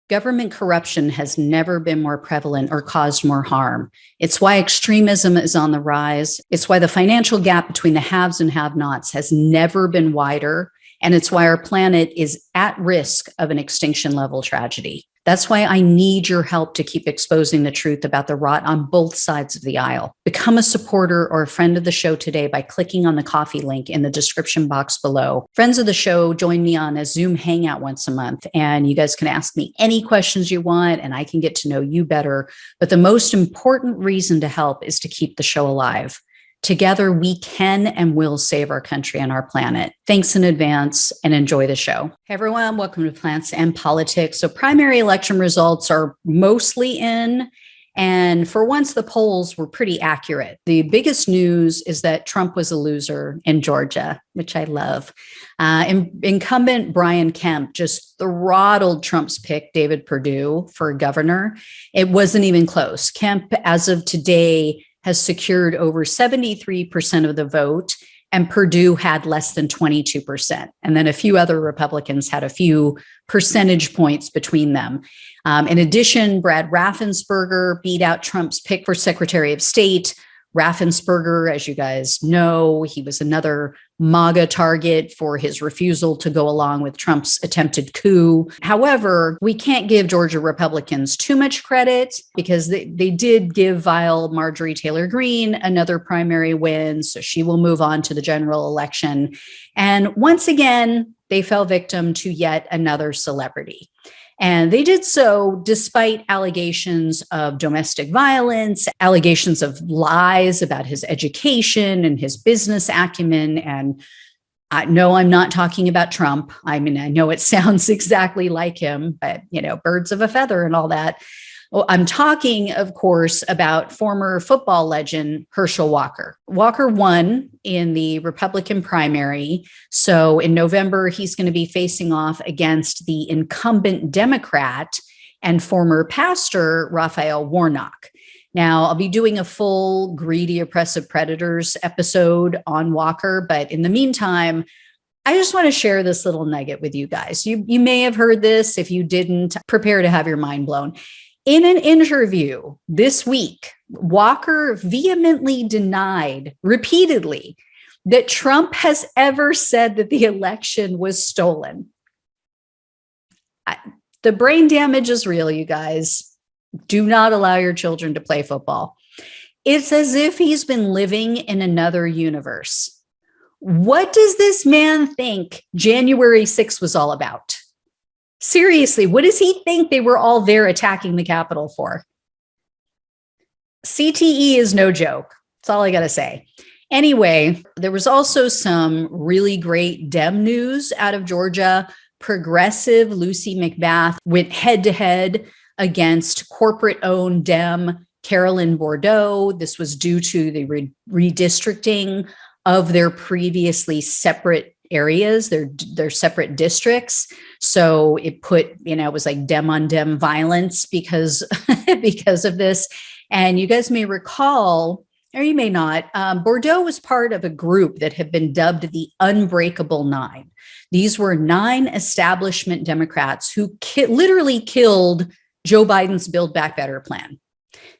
Government corruption has never been more prevalent or caused more harm. It's why extremism is on the rise. It's why the financial gap between the haves and have-nots has never been wider. And it's why our planet is at risk of an extinction level tragedy. That's why I need your help to keep exposing the truth about the rot on both sides of the aisle. Become a supporter or a friend of the show today by clicking on the coffee link in the description box below. Friends of the show join me on a Zoom hangout once a month, and you guys can ask me any questions you want, and I can get to know you better. But the most important reason to help is to keep the show alive. Together, we can and will save our country and our planet. Thanks in advance and enjoy the show. Hey everyone, welcome to Plants and Politics. So primary election results are mostly in, and for once the polls were pretty accurate. The biggest news is that Trump was a loser in Georgia, which I love. Incumbent Brian Kemp just throttled Trump's pick, David Perdue, for governor. It wasn't even close. Kemp, as of today, has secured over 73% of the vote, and Perdue had less than 22%. And then a few other Republicans had a few percentage points between them. In addition, Brad Raffensperger beat out Trump's pick for Secretary of State. Raffensperger, as you guys know, he was another MAGA target for his refusal to go along with Trump's attempted coup. However, we can't give Georgia Republicans too much credit because they did give vile Marjorie Taylor Greene another primary win, so she will move on to the general election. And once again, they fell victim to yet another celebrity. And they did so despite allegations of domestic violence, allegations of lies about his education and his business acumen. And no, I'm not talking about Trump. I mean, I know it sounds exactly like him, but, birds of a feather and all that. Well, I'm talking, of course, about former football legend Herschel Walker. Walker won in the Republican primary. So in November, he's going to be facing off against the incumbent Democrat and former pastor, Raphael Warnock. Now, I'll be doing a full Greedy Oppressive Predators episode on Walker, but in the meantime, I just want to share this little nugget with you guys. You may have heard this. If you didn't, prepare to have your mind blown. In an interview this week, Walker vehemently denied repeatedly that Trump has ever said that the election was stolen. The brain damage is real, you guys. Do not allow your children to play football. It's as if he's been living in another universe. What does this man think January 6th was all about? Seriously, what does he think they were all there attacking the Capitol for? CTE is no joke. That's all I got to say. Anyway, there was also some really great Dem news out of Georgia. Progressive Lucy McBath went head to head against corporate-owned Dem Carolyn Bordeaux. This was due to the redistricting of their previously separate areas, their separate districts. So it put, it was like Dem on Dem violence because of this. And you guys may recall, or you may not, Bordeaux was part of a group that had been dubbed the Unbreakable Nine. These were 9 establishment Democrats who literally killed Joe Biden's Build Back Better plan.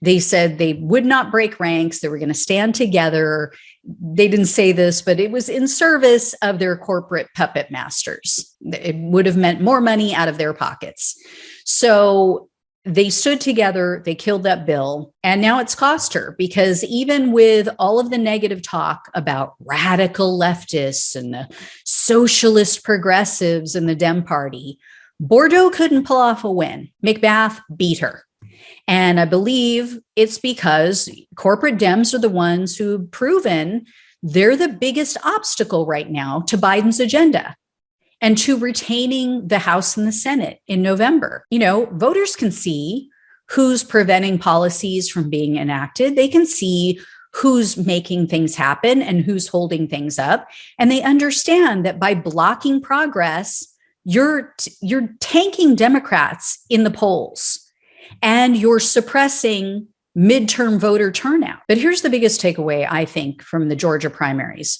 They said they would not break ranks. They were going to stand together. They didn't say this, but it was in service of their corporate puppet masters. It would have meant more money out of their pockets. So they stood together, they killed that bill, and now it's cost her because even with all of the negative talk about radical leftists and the socialist progressives in the Dem Party, Bordeaux couldn't pull off a win. McBath beat her. And I believe it's because corporate Dems are the ones who've proven they're the biggest obstacle right now to Biden's agenda and to retaining the House and the Senate in November. Voters can see who's preventing policies from being enacted. They can see who's making things happen and who's holding things up. And they understand that by blocking progress, you're tanking Democrats in the polls. And you're suppressing midterm voter turnout. But here's the biggest takeaway, I think, from the Georgia primaries.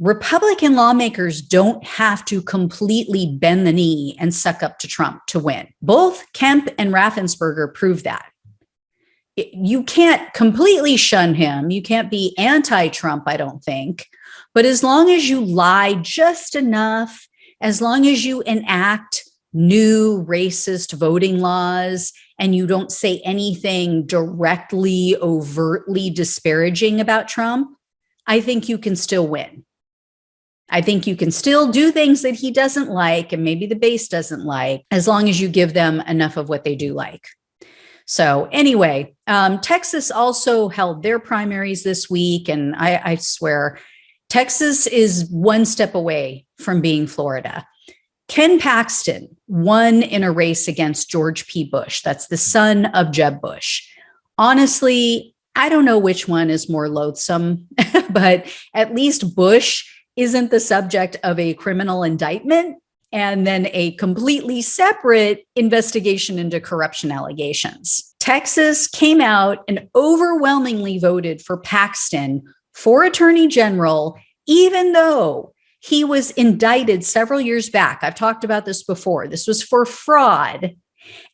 Republican lawmakers don't have to completely bend the knee and suck up to Trump to win. Both Kemp and Raffensperger prove that. You can't completely shun him. You can't be anti-Trump, I don't think. But as long as you lie just enough, as long as you enact new racist voting laws and you don't say anything directly, overtly disparaging about Trump, I think you can still win. I think you can still do things that he doesn't like and maybe the base doesn't like, as long as you give them enough of what they do like. So anyway, Texas also held their primaries this week. And I swear, Texas is one step away from being Florida. Ken Paxton won in a race against George P. Bush. That's the son of Jeb Bush. Honestly, I don't know which one is more loathsome, but at least Bush isn't the subject of a criminal indictment and then a completely separate investigation into corruption allegations. Texas came out and overwhelmingly voted for Paxton for Attorney General, even though he was indicted several years back. I've talked about this before. This was for fraud.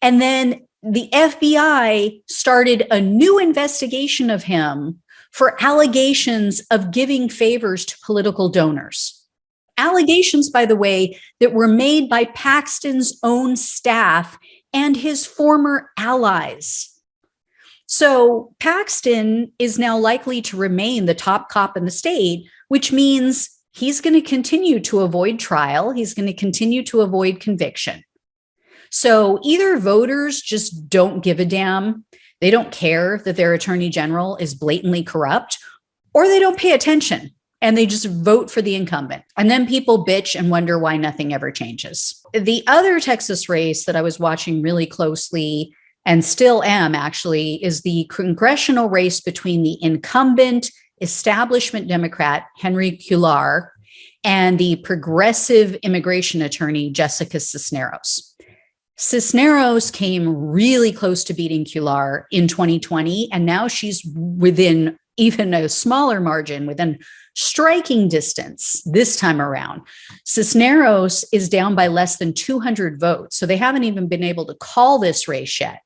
And then the FBI started a new investigation of him for allegations of giving favors to political donors. Allegations, by the way, that were made by Paxton's own staff and his former allies. So Paxton is now likely to remain the top cop in the state, which means he's going to continue to avoid trial. He's going to continue to avoid conviction. So either voters just don't give a damn, they don't care that their attorney general is blatantly corrupt, or they don't pay attention and they just vote for the incumbent. And then people bitch and wonder why nothing ever changes. The other Texas race that I was watching really closely, and still am actually, is the congressional race between the incumbent establishment Democrat, Henry Cuellar, and the progressive immigration attorney, Jessica Cisneros. Cisneros came really close to beating Cuellar in 2020, and now she's within even a smaller margin, within striking distance this time around. Cisneros is down by less than 200 votes, so they haven't even been able to call this race yet.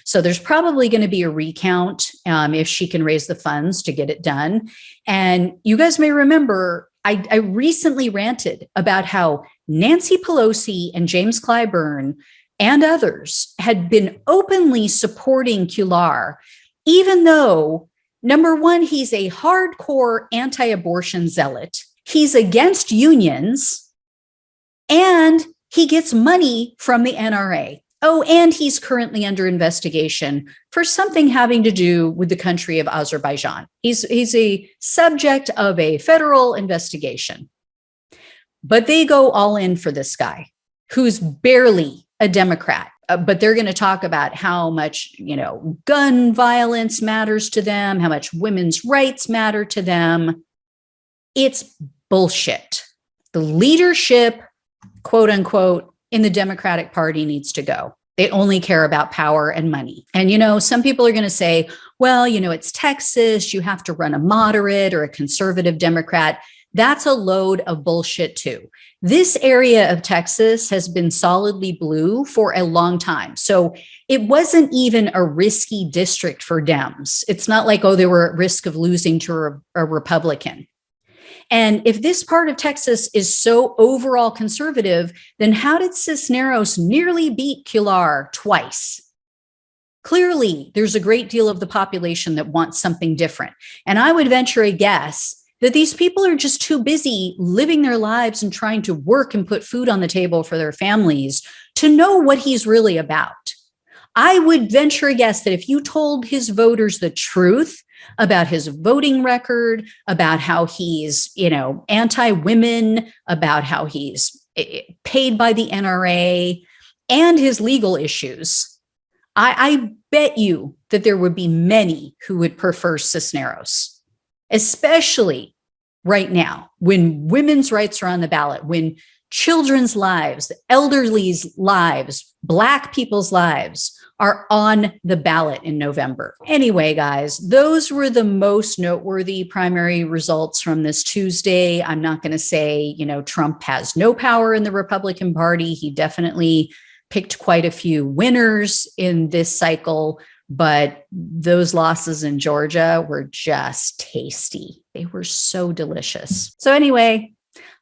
So there's probably going to be a recount if she can raise the funds to get it done. And you guys may remember, I recently ranted about how Nancy Pelosi and James Clyburn and others had been openly supporting Cuellar, even though, number one, he's a hardcore anti-abortion zealot. He's against unions, and he gets money from the NRA. Oh, and he's currently under investigation for something having to do with the country of Azerbaijan. He's a subject of a federal investigation. But they go all in for this guy, who's barely a Democrat. But they're going to talk about how much, gun violence matters to them, how much women's rights matter to them. It's bullshit. The leadership, quote unquote, in the Democratic Party needs to go. They only care about power and money. And, some people are going to say, well, it's Texas. You have to run a moderate or a conservative Democrat. That's a load of bullshit too. This area of Texas has been solidly blue for a long time. So it wasn't even a risky district for Dems. It's not like, they were at risk of losing to a Republican. And if this part of Texas is so overall conservative, then how did Cisneros nearly beat Cuellar twice? Clearly, there's a great deal of the population that wants something different. And I would venture a guess that these people are just too busy living their lives and trying to work and put food on the table for their families to know what he's really about. I would venture a guess that if you told his voters the truth about his voting record, about how he's, anti-women, about how he's paid by the NRA, and his legal issues, I bet you that there would be many who would prefer Cisneros. Especially right now, when women's rights are on the ballot, when children's lives, the elderly's lives, Black people's lives are on the ballot in November. Anyway, guys, those were the most noteworthy primary results from this Tuesday. I'm not going to say, Trump has no power in the Republican Party. He definitely picked quite a few winners in this cycle, but those losses in Georgia were just tasty. They were so delicious. So anyway,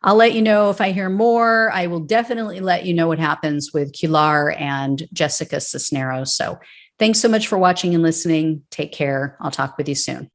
I'll let you know if I hear more. I will definitely let you know what happens with Cuellar and Jessica Cisneros. So thanks so much for watching and listening. Take care. I'll talk with you soon.